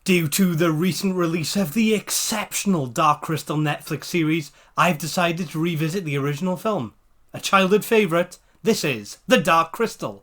Due to the recent release of the exceptional Dark Crystal Netflix series, I've decided to revisit the original film. A childhood favourite, this is The Dark Crystal.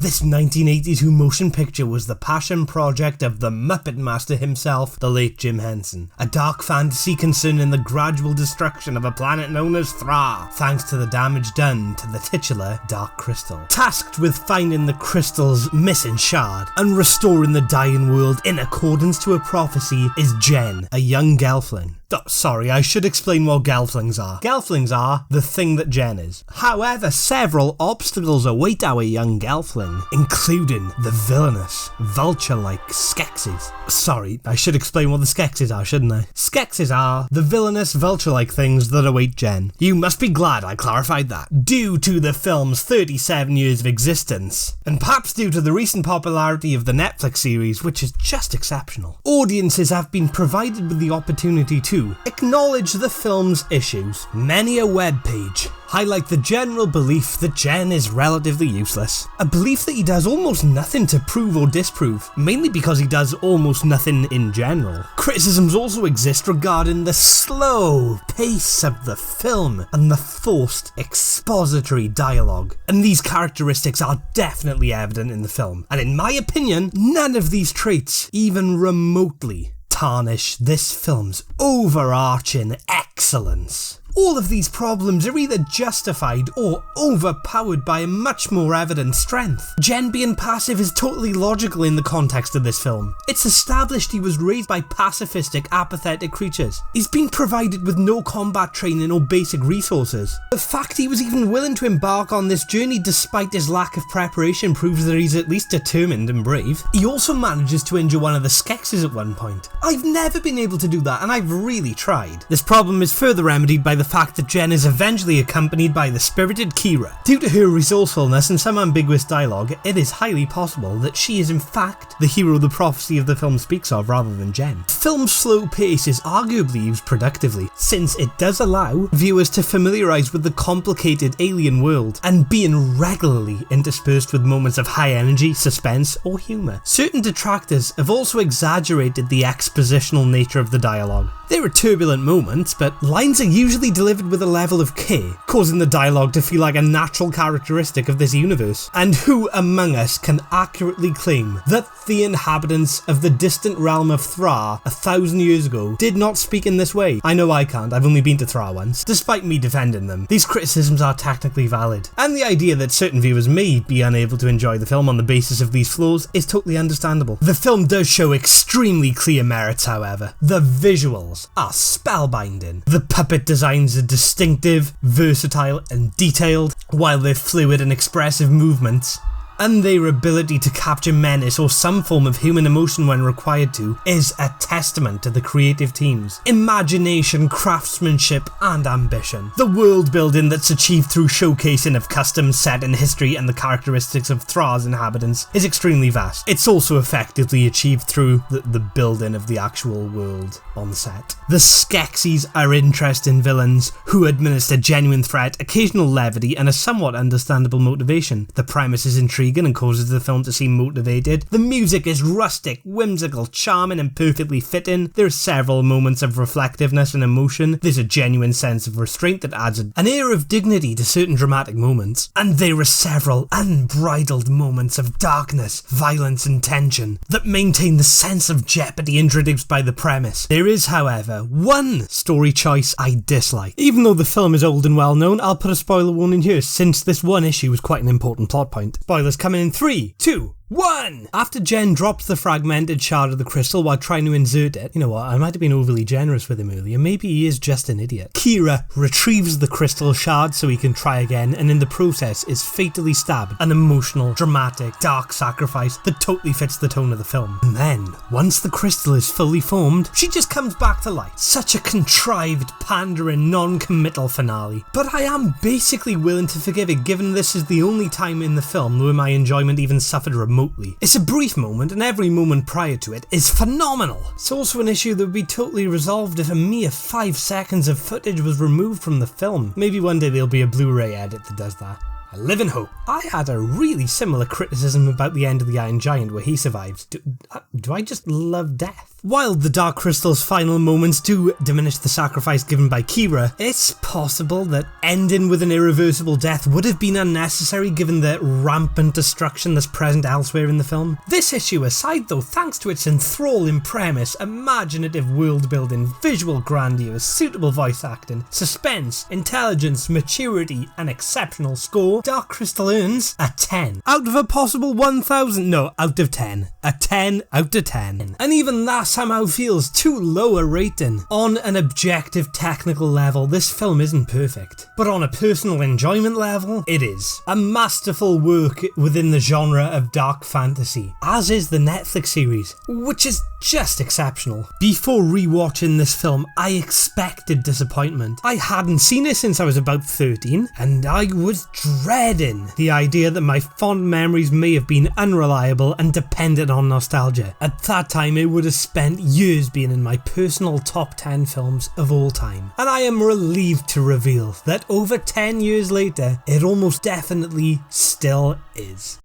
This 1982 motion picture was the passion project of the Muppet master himself, the late Jim Henson. A dark fantasy concerning the gradual destruction of a planet known as Thra, thanks to the damage done to the titular Dark Crystal. Tasked with finding the crystal's missing shard and restoring the dying world in accordance to a prophecy is Jen, a young Gelfling. Oh, sorry, I should explain what Gelflings are. Gelflings are the thing that Jen is. However, several obstacles await our young Gelfling, including the villainous, vulture-like Skeksis. Sorry, I should explain what the Skeksis are, shouldn't I? Skeksis are the villainous, vulture-like things that await Jen. You must be glad I clarified that. Due to the film's 37 years of existence, and perhaps due to the recent popularity of the Netflix series, which is just exceptional, audiences have been provided with the opportunity to acknowledge the film's issues. Many a webpage highlight the general belief that Jen is relatively useless. A belief that he does almost nothing to prove or disprove, mainly because he does almost nothing in general. Criticisms also exist regarding the slow pace of the film and the forced expository dialogue. And these characteristics are definitely evident in the film. And in my opinion, none of these traits even remotely tarnish this film's overarching excellence. All of these problems are either justified or overpowered by a much more evident strength. Jen being passive is totally logical in the context of this film. It's established he was raised by pacifistic, apathetic creatures. He's been provided with no combat training or basic resources. The fact he was even willing to embark on this journey despite his lack of preparation proves that he's at least determined and brave. He also manages to injure one of the Skeksis at one point. I've never been able to do that, and I've really tried. This problem is further remedied by the fact that Jen is eventually accompanied by the spirited Kira. Due to her resourcefulness and some ambiguous dialogue, it is highly possible that she is in fact the hero the prophecy of the film speaks of rather than Jen. The film's slow pace is arguably used productively, since it does allow viewers to familiarise with the complicated alien world and being regularly interspersed with moments of high energy, suspense or humour. Certain detractors have also exaggerated the expositional nature of the dialogue. There are turbulent moments, but lines are usually delivered with a level of care, causing the dialogue to feel like a natural characteristic of this universe. And who among us can accurately claim that the inhabitants of the distant realm of Thra 1,000 years ago did not speak in this way? I know I can't, I've only been to Thra once. Despite me defending them, these criticisms are technically valid, and the idea that certain viewers may be unable to enjoy the film on the basis of these flaws is totally understandable. The film does show extremely clear merits, however. The visuals are spellbinding. The puppet designs are distinctive, versatile and detailed, while their fluid and expressive movements and their ability to capture menace or some form of human emotion when required to is a testament to the creative team's imagination, craftsmanship and ambition. The world building that's achieved through showcasing of custom set and history and the characteristics of Thra's inhabitants is extremely vast. It's also effectively achieved through the building of the actual world on set. The Skeksis are interesting villains who administer genuine threat, occasional levity and a somewhat understandable motivation. The premise is intriguing and causes the film to seem motivated. The music is rustic, whimsical, charming and perfectly fitting. There are several moments of reflectiveness and emotion. There's a genuine sense of restraint that adds an air of dignity to certain dramatic moments. And there are several unbridled moments of darkness, violence and tension that maintain the sense of jeopardy introduced by the premise. There is, however, one story choice I dislike. Even though the film is old and well known, I'll put a spoiler warning here since this one issue is quite an important plot point. Spoilers coming in 3, 2, 1! After Jen drops the fragmented shard of the crystal while trying to insert it, you know what, I might have been overly generous with him earlier, maybe he is just an idiot. Kira retrieves the crystal shard so he can try again, and in the process is fatally stabbed. An emotional, dramatic, dark sacrifice that totally fits the tone of the film. And then, once the crystal is fully formed, she just comes back to life. Such a contrived, pandering, non-committal finale. But I am basically willing to forgive it, given this is the only time in the film where my enjoyment even suffered remotely. It's a brief moment, and every moment prior to it is phenomenal. It's also an issue that would be totally resolved if a mere 5 seconds of footage was removed from the film. Maybe one day there'll be a Blu-ray edit that does that. I live in hope. I had a really similar criticism about the end of the Iron Giant where he survives. Do I just love death? While the Dark Crystal's final moments do diminish the sacrifice given by Kira, it's possible that ending with an irreversible death would have been unnecessary given the rampant destruction that's present elsewhere in the film. This issue aside though, thanks to its enthralling premise, imaginative world building, visual grandeur, suitable voice acting, suspense, intelligence, maturity, and exceptional score, Dark Crystal earns a 10 out of a possible 1,000. No, out of 10. A 10 out of 10. And even that somehow feels too low a rating. On an objective technical level, this film isn't perfect, but on a personal enjoyment level, it is. A masterful work within the genre of dark fantasy, as is the Netflix series, which is just exceptional. Before rewatching this film, I expected disappointment. I hadn't seen it since I was about 13, and I was dreading the idea that my fond memories may have been unreliable and dependent on nostalgia. At that time, it would have spent years being in my personal top 10 films of all time. And I am relieved to reveal that over 10 years later, it almost definitely still is.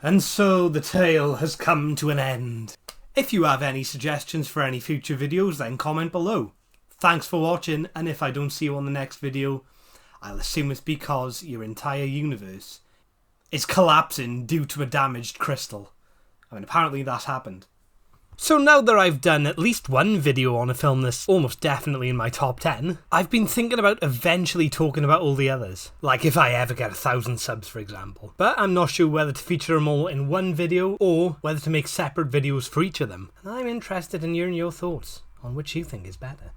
And so the tale has come to an end. If you have any suggestions for any future videos, then comment below. Thanks for watching, and if I don't see you on the next video, I'll assume it's because your entire universe is collapsing due to a damaged crystal. I mean, apparently that's happened. So now that I've done at least one video on a film that's almost definitely in my top 10, I've been thinking about eventually talking about all the others. Like if I ever get 1,000 subs, for example. But I'm not sure whether to feature them all in one video or whether to make separate videos for each of them. And I'm interested in hearing your thoughts on which you think is better.